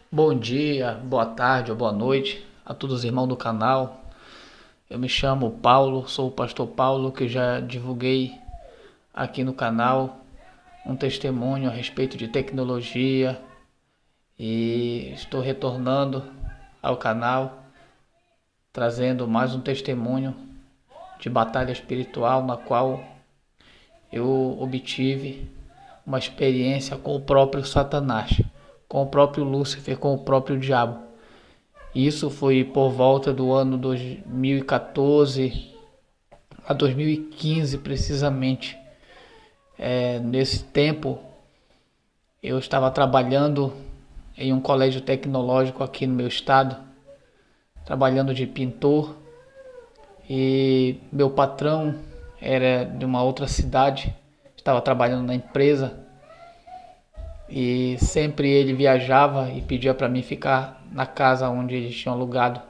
Bom dia, boa tarde ou boa noite a todos os irmãos do canal. Eu me chamo Paulo, sou o pastor Paulo, que já divulguei aqui no canal um testemunho a respeito de tecnologia e estou retornando ao canal trazendo mais um testemunho de batalha espiritual na qual eu obtive uma experiência com o próprio Satanás, com o próprio Lúcifer, com o próprio diabo. Isso foi por volta do ano 2014 a 2015 precisamente. Nesse tempo eu estava trabalhando em um colégio tecnológico aqui no meu estado, trabalhando de pintor, e meu patrão era de uma outra cidade, estava trabalhando na empresa e sempre ele viajava e pedia para mim ficar na casa onde eles tinham alugado.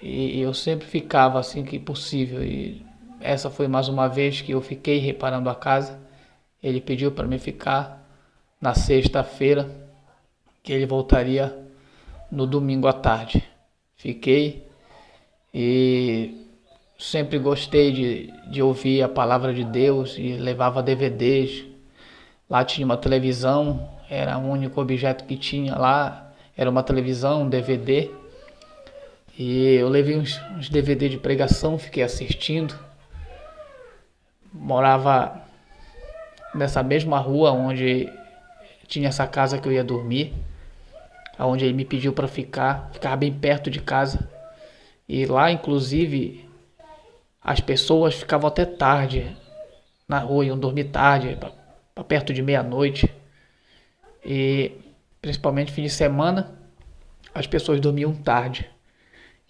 E eu sempre ficava assim que possível. E essa foi mais uma vez que eu fiquei reparando a casa. Ele pediu para mim ficar na sexta-feira, que ele voltaria no domingo à tarde. Fiquei e sempre gostei de ouvir a palavra de Deus e levava DVDs. Lá tinha uma televisão, era o único objeto que tinha lá, era uma televisão, um DVD. E eu levei uns DVD de pregação, fiquei assistindo. Morava nessa mesma rua onde tinha essa casa que eu ia dormir, onde ele me pediu para ficar, ficava bem perto de casa. E lá, inclusive, as pessoas ficavam até tarde na rua, iam dormir tarde, para perto de meia-noite. E principalmente fim de semana, as pessoas dormiam tarde.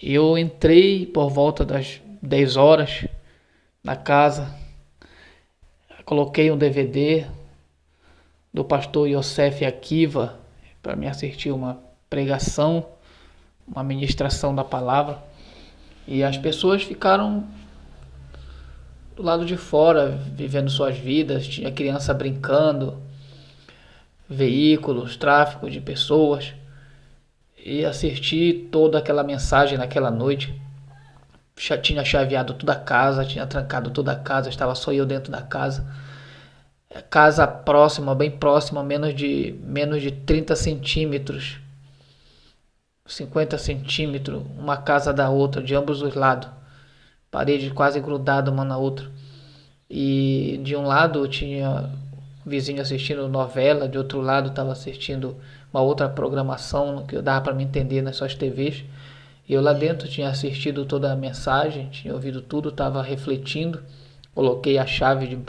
Eu entrei por volta das 10 horas na casa, coloquei um DVD do pastor Yosef Akiva para me assistir uma pregação, uma ministração da palavra, e as pessoas ficaram do lado de fora, vivendo suas vidas. Tinha criança brincando, veículos, tráfego de pessoas. E assisti toda aquela mensagem naquela noite. Já tinha chaveado toda a casa, tinha trancado toda a casa, estava só eu dentro da casa. Casa próxima, bem próxima, menos de 30 centímetros, 50 centímetros, uma casa da outra, de ambos os lados. Parede quase grudada uma na outra. E de um lado tinha o vizinho assistindo novela, de outro lado estava assistindo uma outra programação que dava para me entender nas suas TVs. E eu lá dentro tinha assistido toda a mensagem, tinha ouvido tudo, estava refletindo. Coloquei a chave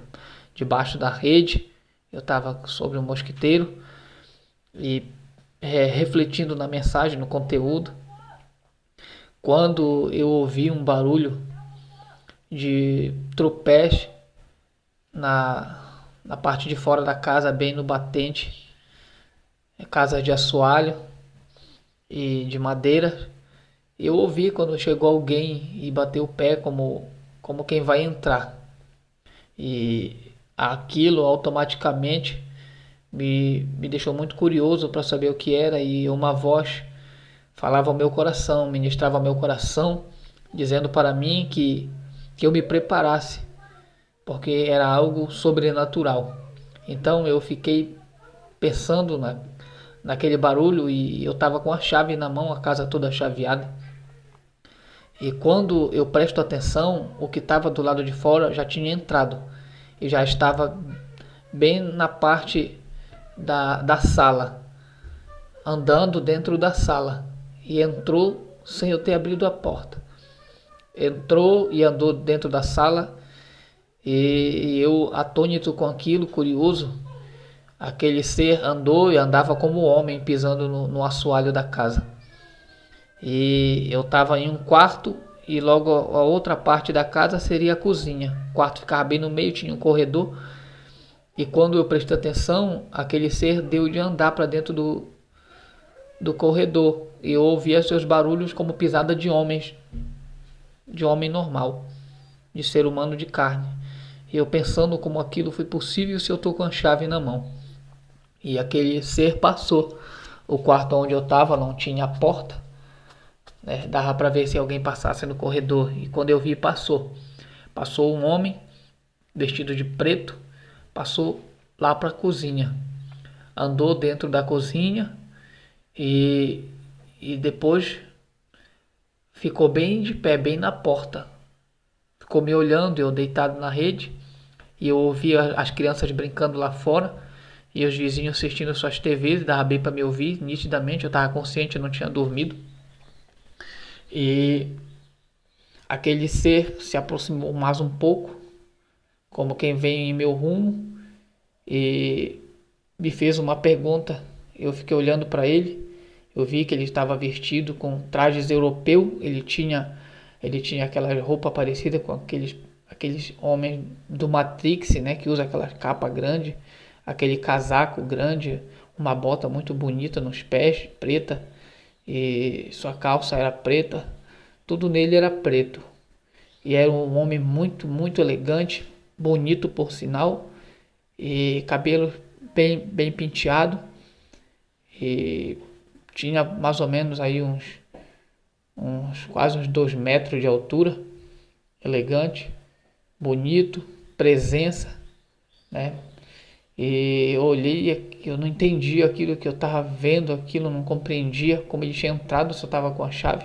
debaixo da rede, eu estava sobre um mosquiteiro e refletindo na mensagem, no conteúdo. Quando eu ouvi um barulho de tropés na parte de fora da casa, bem no batente, casa de assoalho e de madeira. Eu ouvi quando chegou alguém e bateu o pé como quem vai entrar. E aquilo automaticamente me deixou muito curioso para saber o que era, e uma voz falava ao meu coração, ministrava ao meu coração, dizendo para mim que eu me preparasse, porque era algo sobrenatural. Então eu fiquei pensando naquele barulho, e eu estava com a chave na mão, a casa toda chaveada. E quando eu presto atenção, o que estava do lado de fora já tinha entrado e já estava bem na parte da sala, andando dentro da sala, e entrou sem eu ter abrido a porta. Entrou e andou dentro da sala, e eu, atônito com aquilo, curioso, aquele ser andou e andava como homem, pisando no assoalho da casa. E eu estava em um quarto, e logo a outra parte da casa seria a cozinha. O quarto ficava bem no meio, tinha um corredor. E quando eu prestei atenção, aquele ser deu de andar para dentro do corredor. E eu ouvia seus barulhos como pisada de homens, de homem normal, de ser humano de carne. E eu pensando como aquilo foi possível se eu estou com a chave na mão. E aquele ser passou O quarto onde eu estava não tinha porta, né? Dava para ver se alguém passasse no corredor. E quando eu vi, passou um homem vestido de preto, passou lá para a cozinha, andou dentro da cozinha e, e depois ficou bem de pé, bem na porta. Ficou me olhando, eu deitado na rede, e eu ouvia as crianças brincando lá fora e os vizinhos assistindo suas TVs, dava bem para me ouvir nitidamente, eu estava consciente, eu não tinha dormido. E aquele ser se aproximou mais um pouco, como quem vem em meu rumo, e me fez uma pergunta. Eu fiquei olhando para ele, eu vi que ele estava vestido com trajes europeu, ele tinha aquela roupa parecida com aqueles homens do Matrix, né, que usa aquela capa grande, aquele casaco grande, uma bota muito bonita nos pés, preta, e sua calça era preta, tudo nele era preto. E era um homem muito, muito elegante, bonito por sinal, e cabelo bem penteado, e tinha mais ou menos aí quase uns 2 metros de altura, elegante, bonito, presença, né? E eu olhei, eu não entendia aquilo que eu estava vendo, aquilo não compreendia como ele tinha entrado, se eu estava com a chave.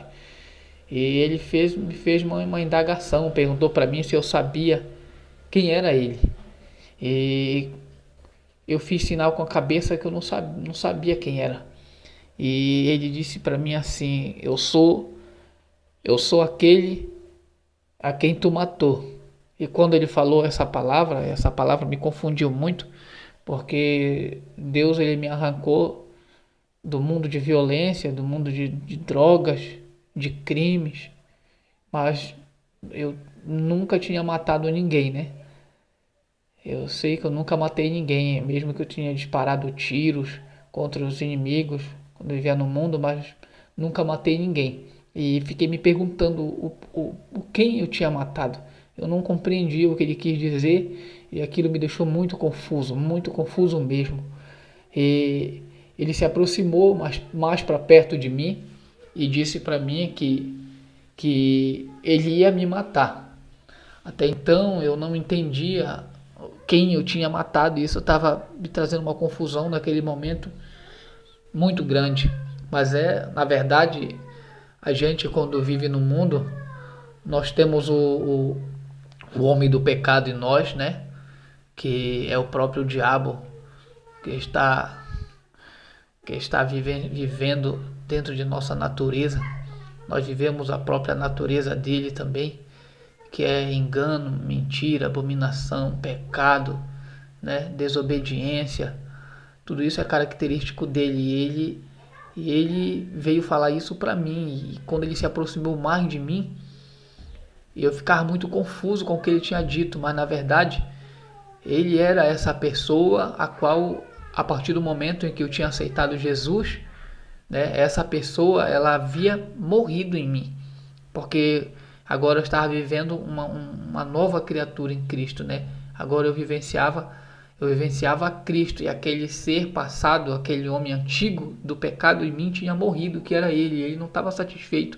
E ele me fez uma indagação, perguntou para mim se eu sabia quem era ele. E eu fiz sinal com a cabeça que eu não sabia quem era. E ele disse para mim assim: eu sou aquele a quem tu matou. E quando ele falou essa palavra me confundiu muito, porque Deus, ele me arrancou do mundo de violência, do mundo de drogas, de crimes, mas eu nunca tinha matado ninguém, né? Eu sei que eu nunca matei ninguém, mesmo que eu tinha disparado tiros contra os inimigos quando eu vivia no mundo, mas nunca matei ninguém. E fiquei me perguntando quem eu tinha matado. Eu não compreendia o que ele quis dizer e aquilo me deixou muito confuso mesmo. E ele se aproximou mais para perto de mim e disse para mim que ele ia me matar. Até então eu não entendia quem eu tinha matado e isso estava me trazendo uma confusão naquele momento muito grande. Mas na verdade, a gente quando vive no mundo, nós temos o homem do pecado em nós, né? Que é o próprio diabo que está vivendo dentro de nossa natureza. Nós vivemos a própria natureza dele também, que é engano, mentira, abominação, pecado, né? Desobediência. Tudo isso é característico dele e ele veio falar isso para mim. E quando ele se aproximou mais de mim, eu ficava muito confuso com o que ele tinha dito, mas na verdade ele era essa pessoa a qual, a partir do momento em que eu tinha aceitado Jesus, né, essa pessoa ela havia morrido em mim, porque agora eu estava vivendo uma nova criatura em Cristo, né? Agora eu vivenciava Cristo, e aquele ser passado, aquele homem antigo do pecado em mim tinha morrido, que era ele. Ele não estava satisfeito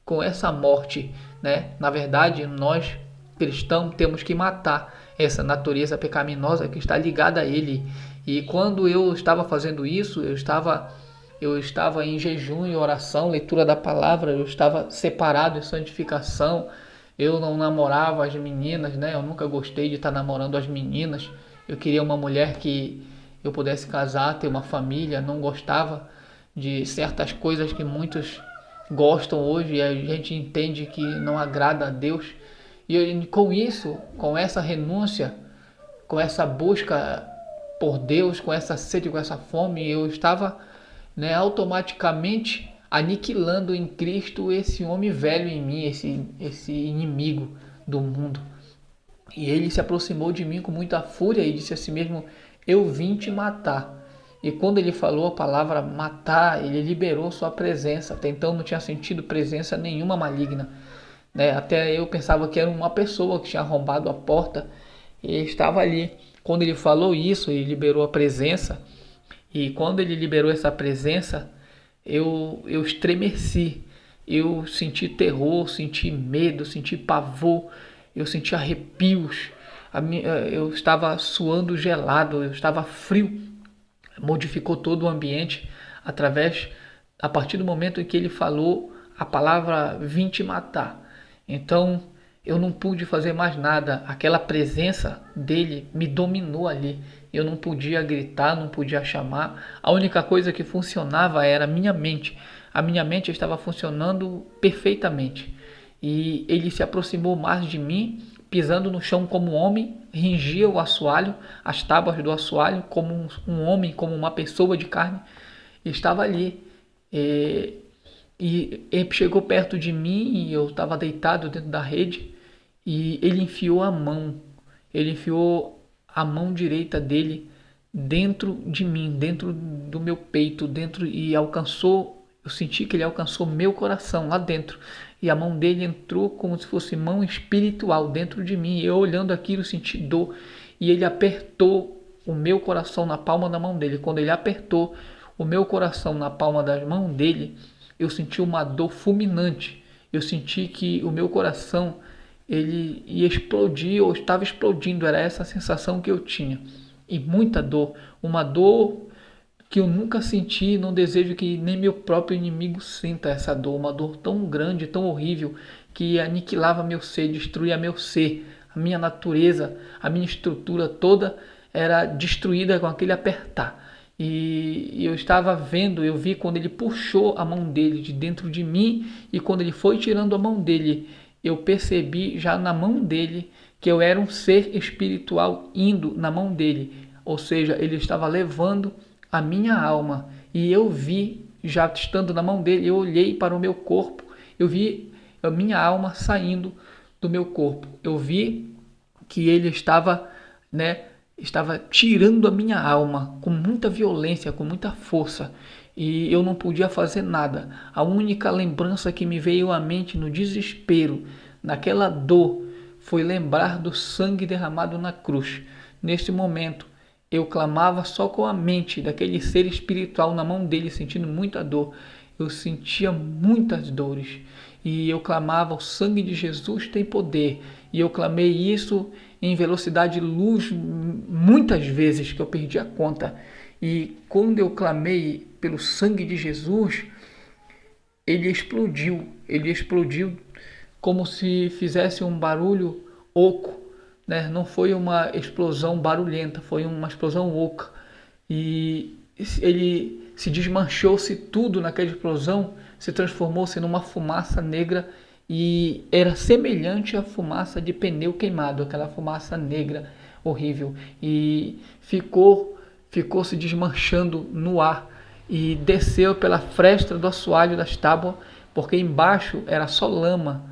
com essa morte, né? Na verdade, nós cristãos temos que matar essa natureza pecaminosa que está ligada a ele. E quando eu estava fazendo isso, eu estava em jejum e oração, leitura da palavra, eu estava separado em santificação. Eu não namorava as meninas, né? Eu nunca gostei de estar namorando as meninas. Eu queria uma mulher que eu pudesse casar, ter uma família. Não gostava de certas coisas que muitos gostam hoje e a gente entende que não agrada a Deus. E com isso, com essa renúncia, com essa busca por Deus, com essa sede, com essa fome, eu estava, né, automaticamente aniquilando em Cristo esse homem velho em mim, esse inimigo do mundo. E ele se aproximou de mim com muita fúria e disse assim mesmo: eu vim te matar. E quando ele falou a palavra matar, ele liberou sua presença. Até então não tinha sentido presença nenhuma maligna, né? Até eu pensava que era uma pessoa que tinha arrombado a porta e estava ali. Quando ele falou isso, ele liberou a presença E quando ele liberou essa presença, eu estremeci. Eu senti terror, senti medo, senti pavor, eu senti arrepios. Eu estava suando gelado, eu estava frio. Modificou todo o ambiente a partir do momento em que ele falou a palavra vim te matar. Então eu não pude fazer mais nada, aquela presença dele me dominou ali. Eu não podia gritar, não podia chamar. A única coisa que funcionava era a minha mente. A minha mente estava funcionando perfeitamente. E ele se aproximou mais de mim, pisando no chão como um homem, rangia o assoalho, as tábuas do assoalho, como um homem, como uma pessoa de carne. E estava ali. E ele chegou perto de mim e eu estava deitado dentro da rede. E ele enfiou a mão. Ele enfiou a mão direita dele dentro de mim, dentro do meu peito, dentro e alcançou. Eu senti que ele alcançou meu coração lá dentro. E a mão dele entrou como se fosse mão espiritual dentro de mim. Eu olhando aquilo senti dor. E ele apertou o meu coração na palma da mão dele. Quando ele apertou o meu coração na palma da mão dele, eu senti uma dor fulminante. Eu senti que o meu coração ele ia explodir ou estava explodindo. Era essa a sensação que eu tinha. E muita dor. Uma dor que eu nunca senti, não desejo que nem meu próprio inimigo sinta essa dor, uma dor tão grande, tão horrível, que aniquilava meu ser, destruía meu ser, a minha natureza, a minha estrutura toda era destruída com aquele apertar. E eu estava vendo, eu vi quando ele puxou a mão dele de dentro de mim e quando ele foi tirando a mão dele, eu percebi já na mão dele que eu era um ser espiritual indo na mão dele, ou seja, ele estava levando a minha alma. E eu vi, já estando na mão dele, eu olhei para o meu corpo, eu vi a minha alma saindo do meu corpo. Eu vi que ele estava tirando a minha alma com muita violência, com muita força. E eu não podia fazer nada. A única lembrança que me veio à mente no desespero, naquela dor, foi lembrar do sangue derramado na cruz. Neste momento, eu clamava só com a mente daquele ser espiritual na mão dele, sentindo muita dor. Eu sentia muitas dores. E eu clamava, o sangue de Jesus tem poder. E eu clamei isso em velocidade de luz muitas vezes, que eu perdi a conta. E quando eu clamei pelo sangue de Jesus, ele explodiu. Ele explodiu como se fizesse um barulho oco. Não foi uma explosão barulhenta, foi uma explosão oca. E ele se desmanchou-se tudo naquela explosão, se transformou-se numa fumaça negra e era semelhante à fumaça de pneu queimado, aquela fumaça negra horrível. E ficou se desmanchando no ar e desceu pela fresta do assoalho das tábuas, porque embaixo era só lama,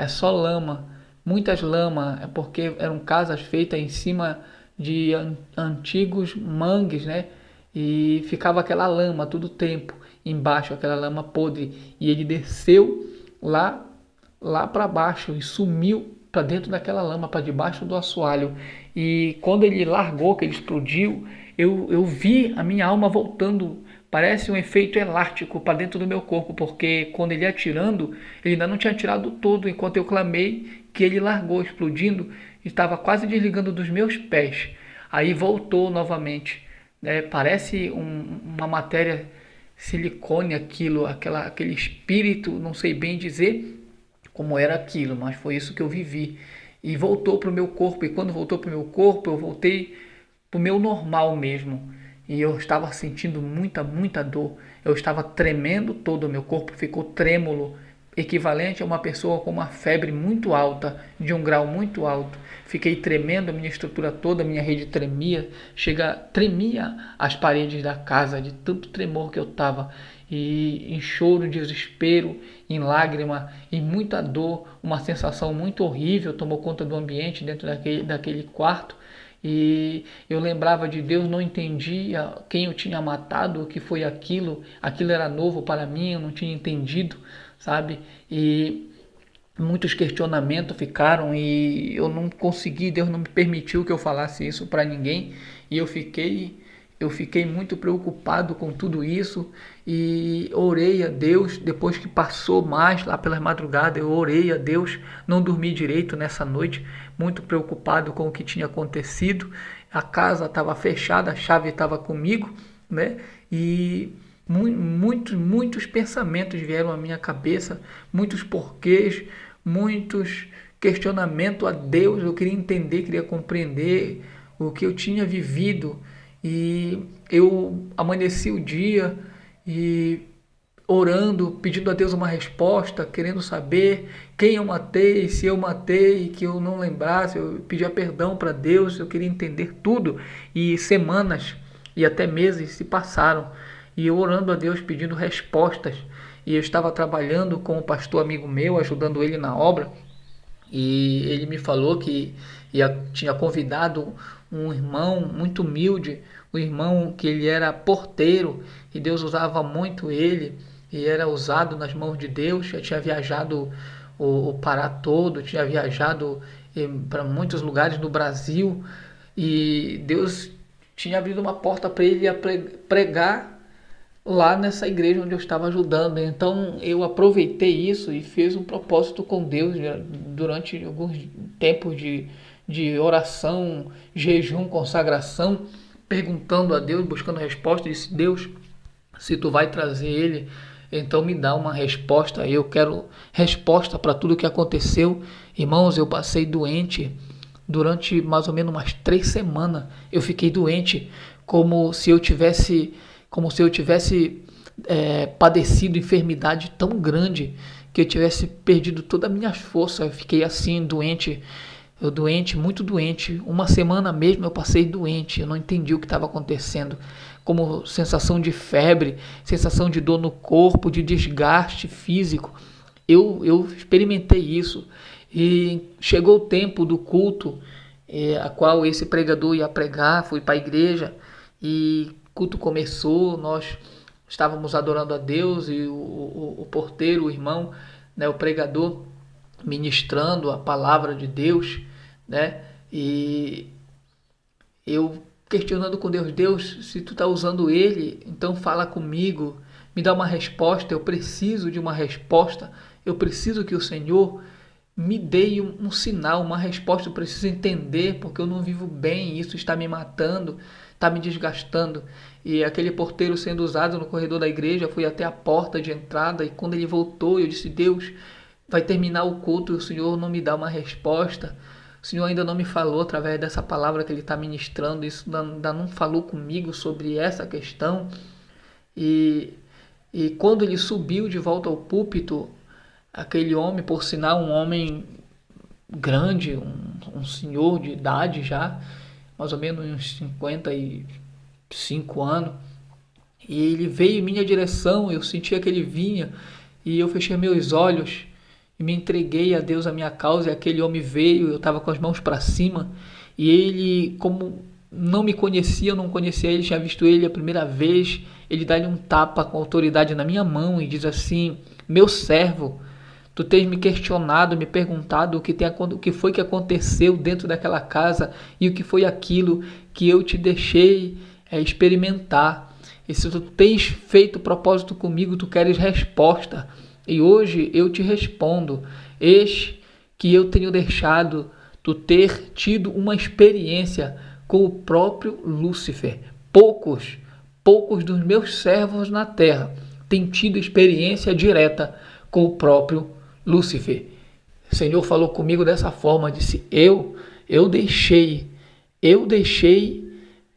só lama. Muitas lamas, porque eram casas feitas em cima de antigos mangues, E ficava aquela lama todo o tempo embaixo, aquela lama podre. E ele desceu lá para baixo e sumiu para dentro daquela lama, para debaixo do assoalho. E quando ele largou, que ele explodiu, eu vi a minha alma voltando. Parece um efeito elástico para dentro do meu corpo, porque quando ele ia atirando, ele ainda não tinha atirado todo, enquanto eu clamei que ele largou, explodindo, estava quase desligando dos meus pés. Aí voltou novamente. Parece uma matéria silicone aquele espírito, não sei bem dizer como era aquilo, mas foi isso que eu vivi. E voltou para o meu corpo, e quando voltou para o meu corpo, eu voltei para o meu normal mesmo. E eu estava sentindo muita dor. Eu estava tremendo todo, o meu corpo ficou trêmulo, equivalente a uma pessoa com uma febre muito alta, de um grau muito alto. Fiquei tremendo, a minha estrutura toda, a minha rede tremia, tremia as paredes da casa, de tanto tremor que eu estava. E em choro, desespero, em lágrima, em muita dor, uma sensação muito horrível tomou conta do ambiente dentro daquele quarto. E eu lembrava de Deus, não entendia quem eu tinha matado, o que foi aquilo era novo para mim, eu não tinha entendido, sabe? E muitos questionamentos ficaram e eu não consegui, Deus não me permitiu que eu falasse isso para ninguém, e eu fiquei eu fiquei muito preocupado com tudo isso e orei a Deus. Depois que passou mais lá pelas madrugadas, eu orei a Deus, não dormi direito nessa noite, muito preocupado com o que tinha acontecido. A casa estava fechada, a chave estava comigo, né? E muitos pensamentos vieram à minha cabeça, muitos porquês, muitos questionamentos a Deus. Eu queria entender, queria compreender o que eu tinha vivido. E eu amanheci o dia e orando, pedindo a Deus uma resposta, querendo saber quem eu matei, se eu matei, que eu não lembrasse. Eu pedia perdão para Deus, eu queria entender tudo. E semanas e até meses se passaram e eu orando a Deus, pedindo respostas. E eu estava trabalhando com um pastor amigo meu, ajudando ele na obra, e ele me falou que tinha convidado um irmão muito humilde, um irmão que ele era porteiro e Deus usava muito ele e era usado nas mãos de Deus. Já tinha viajado o Pará todo, tinha viajado para muitos lugares no Brasil e Deus tinha abrido uma porta para ele pregar lá nessa igreja onde eu estava ajudando. Então eu aproveitei isso e fiz um propósito com Deus durante alguns tempos de oração, jejum, consagração, perguntando a Deus, buscando resposta. Disse: Deus, se tu vai trazer ele, então me dá uma resposta. Eu quero resposta para tudo o que aconteceu. Irmãos, eu passei doente durante mais ou menos umas 3 semanas. Eu fiquei doente como se eu tivesse padecido enfermidade tão grande, que eu tivesse perdido toda a minha força. Eu fiquei assim, doente, muito doente. Uma semana mesmo eu passei doente, eu não entendi o que estava acontecendo, como sensação de febre, sensação de dor no corpo, de desgaste físico. Eu experimentei isso e chegou o tempo do culto, a qual esse pregador ia pregar. Fui para a igreja e o culto começou, nós estávamos adorando a Deus e o porteiro, o irmão, né, o pregador, ministrando a palavra de Deus, né? E eu questionando com Deus: Deus, se tu está usando ele, então fala comigo, me dá uma resposta. Eu preciso de uma resposta, eu preciso que o Senhor me dê um sinal, uma resposta. Eu preciso entender, porque eu não vivo bem, isso está me matando, está me desgastando. E aquele porteiro sendo usado no corredor da igreja, fui até a porta de entrada e quando ele voltou, eu disse: Deus, vai terminar o culto e o Senhor não me dá uma resposta. O Senhor ainda não me falou através dessa palavra que Ele está ministrando. Isso ainda não falou comigo sobre essa questão. E quando ele subiu de volta ao púlpito, aquele homem, por sinal um homem grande, um senhor de idade já, mais ou menos uns 55 anos, e ele veio em minha direção. Eu sentia que ele vinha e eu fechei meus olhos e me entreguei a Deus, a minha causa. E aquele homem veio, eu estava com as mãos para cima, e ele, como não me conhecia, eu não conhecia ele, tinha visto ele a primeira vez. Ele dá-lhe um tapa com autoridade na minha mão e diz assim: meu servo, tu tens me questionado, me perguntado o que foi que aconteceu dentro daquela casa e o que foi aquilo que eu te deixei experimentar. E se tu tens feito propósito comigo, tu queres resposta. E hoje eu te respondo: eis que eu tenho deixado tu ter tido uma experiência com o próprio Lúcifer. Poucos dos meus servos na terra têm tido experiência direta com o próprio Lúcifer. O Senhor falou comigo dessa forma, disse: eu deixei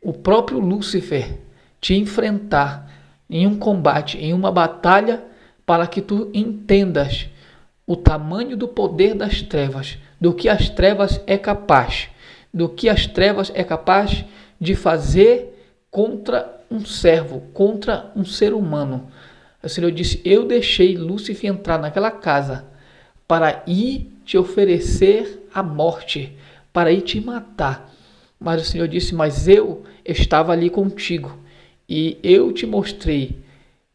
o próprio Lúcifer te enfrentar em um combate, em uma batalha, para que tu entendas o tamanho do poder das trevas, do que as trevas é capaz, de fazer contra um servo, contra um ser humano. O Senhor disse: eu deixei Lúcifer entrar naquela casa para ir te oferecer a morte, para ir te matar. Mas o Senhor disse: mas eu estava ali contigo e eu te mostrei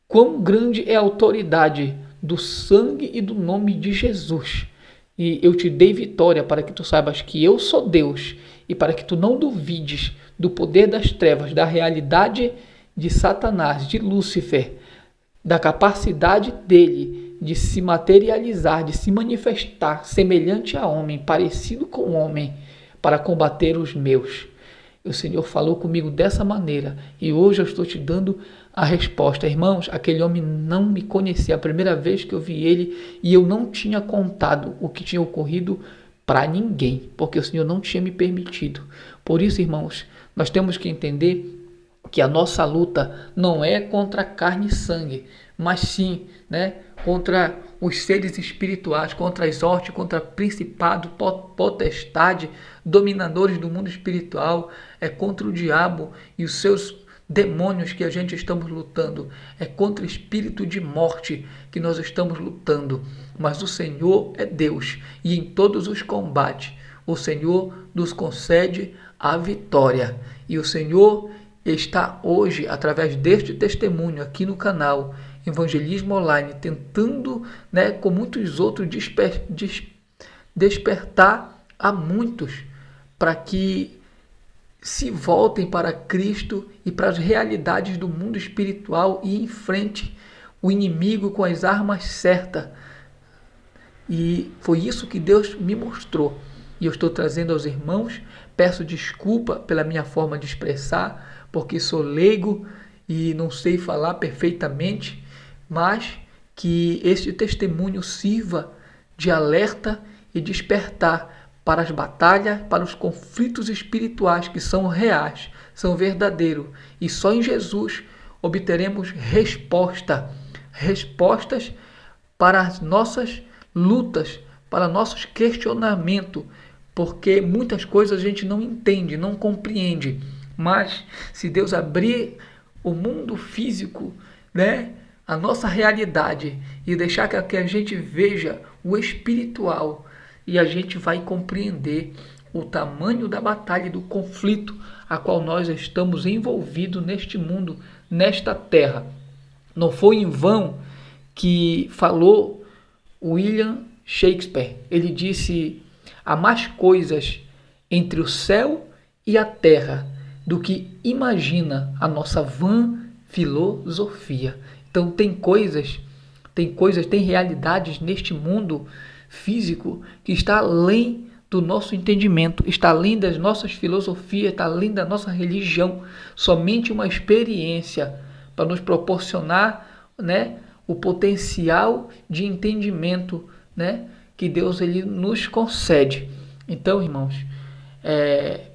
quão grande é a autoridade do sangue e do nome de Jesus. E eu te dei vitória para que tu saibas que eu sou Deus e para que tu não duvides do poder das trevas, da realidade de Satanás, de Lúcifer, da capacidade dele de se materializar, de se manifestar semelhante a homem, parecido com homem, para combater os meus. O Senhor falou comigo dessa maneira e hoje eu estou te dando a resposta. Irmãos, aquele homem não me conhecia. A primeira vez que eu vi ele e eu não tinha contado o que tinha ocorrido para ninguém, porque o Senhor não tinha me permitido. Por isso, irmãos, nós temos que entender que a nossa luta não é contra carne e sangue, mas sim, contra os seres espirituais, contra as hortes, contra principado, potestade, dominadores do mundo espiritual, é contra o diabo e os seus demônios que a gente estamos lutando, é contra o espírito de morte que nós estamos lutando, mas o Senhor é Deus e em todos os combates o Senhor nos concede a vitória e o Senhor está hoje, através deste testemunho aqui no canal Evangelismo Online, tentando, com muitos outros, despertar a muitos para que se voltem para Cristo e para as realidades do mundo espiritual e enfrente o inimigo com as armas certas. E foi isso que Deus me mostrou. E eu estou trazendo aos irmãos, peço desculpa pela minha forma de expressar, porque sou leigo e não sei falar perfeitamente, mas que este testemunho sirva de alerta e despertar para as batalhas, para os conflitos espirituais que são reais, são verdadeiros. E só em Jesus obteremos respostas para as nossas lutas, para nossos questionamentos, porque muitas coisas a gente não entende, não compreende. Mas se Deus abrir o mundo físico, a nossa realidade e deixar que a gente veja o espiritual, e a gente vai compreender o tamanho da batalha e do conflito a qual nós estamos envolvidos neste mundo, nesta terra. Não foi em vão que falou William Shakespeare. Ele disse: há mais coisas entre o céu e a terra do que imagina a nossa vã filosofia. Então tem realidades neste mundo físico que está além do nosso entendimento, está além das nossas filosofias, está além da nossa religião. Somente uma experiência para nos proporcionar, o potencial de entendimento, que Deus ele nos concede. Então, irmãos,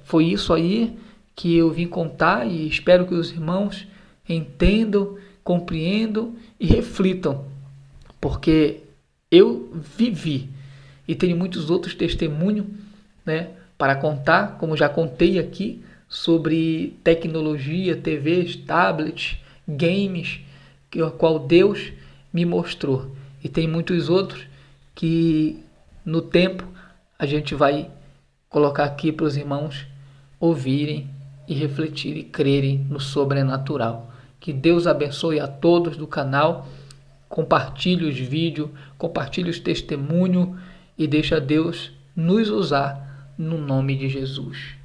foi isso aí que eu vim contar e espero que os irmãos entendam, compreendam e reflitam, porque eu vivi e tenho muitos outros testemunhos, para contar, como já contei aqui, sobre tecnologia, TVs, tablets, games, que a qual Deus me mostrou. E tem muitos outros que no tempo a gente vai colocar aqui para os irmãos ouvirem e refletirem e crerem no sobrenatural. Que Deus abençoe a todos do canal. Compartilhe os vídeos, compartilhe os testemunhos e deixa Deus nos usar no nome de Jesus.